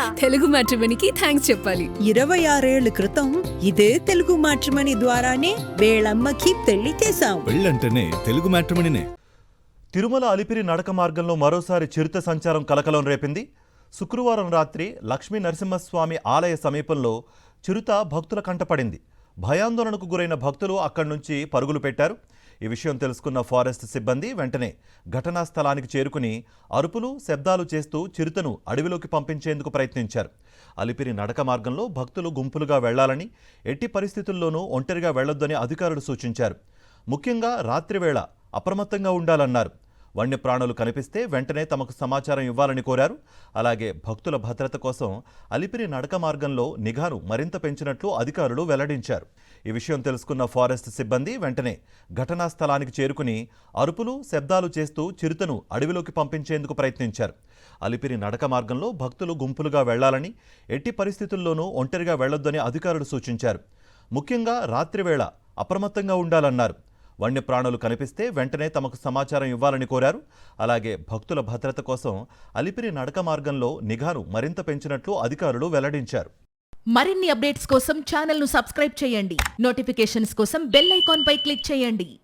Telugu మ్యాట్రిమోనీకి thanks చెప్పాలి. 26 ఏళ్ల క్రితం ఇదే తెలుగు మ్యాట్రిమోనీ ద్వారానే వేళమ్మకి పెళ్లి చేశాం. పెళ్ళంటేనే తెలుగు మ్యాట్రిమోనీనే. తిరుమల అలిపిరి నడక మార్గంలో మరోసారి చిరుత సంచారం కలకలం రేపింది. శుక్రవారం రాత్రి లక్ష్మీ నరసింహస్వామి ఆలయ సమీపంలో చిరుత భక్తుల కంటపడింది. భయాందోళనకు గురైన భక్తులు అక్కడి నుంచి పరుగులు పెట్టారు. ఈ విషయం తెలుసుకున్న ఫారెస్ట్ సిబ్బంది వెంటనే ఘటనా స్థలానికి చేరుకుని అరుపులు శబ్దాలు చేస్తూ చిరుతను అడవిలోకి పంపించేందుకు ప్రయత్నించారు. అలిపిరి నడక మార్గంలో భక్తులు గుంపులుగా వెళ్లాలని, ఎట్టి పరిస్థితుల్లోనూ ఒంటరిగా వెళ్లొద్దని అధికారులు సూచించారు. ముఖ్యంగా రాత్రివేళ అప్రమత్తంగా ఉండాలన్నారు. వన్యప్రాణులు కనిపిస్తే వెంటనే తమకు సమాచారం ఇవ్వాలని కోరారు. అలాగే భక్తుల భద్రత కోసం అలిపిరి నడక మార్గంలో నిఘాను మరింత పెంచినట్లు అధికారులు వెల్లడించారు. ఈ విషయం తెలుసుకున్న ఫారెస్ట్ సిబ్బంది వెంటనే ఘటనా స్థలానికి చేరుకుని అరుపులు శబ్దాలు చేస్తూ చిరుతను అడవిలోకి పంపించేందుకు ప్రయత్నించారు. అలిపిరి నడక మార్గంలో భక్తులు గుంపులుగా వెళ్లాలని, ఎట్టి పరిస్థితుల్లోనూ ఒంటరిగా వెళ్లొద్దని అధికారులు సూచించారు. ముఖ్యంగా రాత్రివేళ అప్రమత్తంగా ఉండాలన్నారు. వన్యప్రాణులు కనిపిస్తే వెంటనే తమకు సమాచారం ఇవ్వాలని కోరారు. అలాగే భక్తుల భద్రత కోసం అలిపిరి నడక మార్గంలో నిఘాను మరింత పెంచినట్లు అధికారులు వెల్లడించారు. మరిన్ని అప్డేట్స్ కోసం ఛానల్ను సబ్స్క్రైబ్ చేయండి. నోటిఫికేషన్స్ కోసం బెల్ ఐకాన్ పై క్లిక్ చేయండి.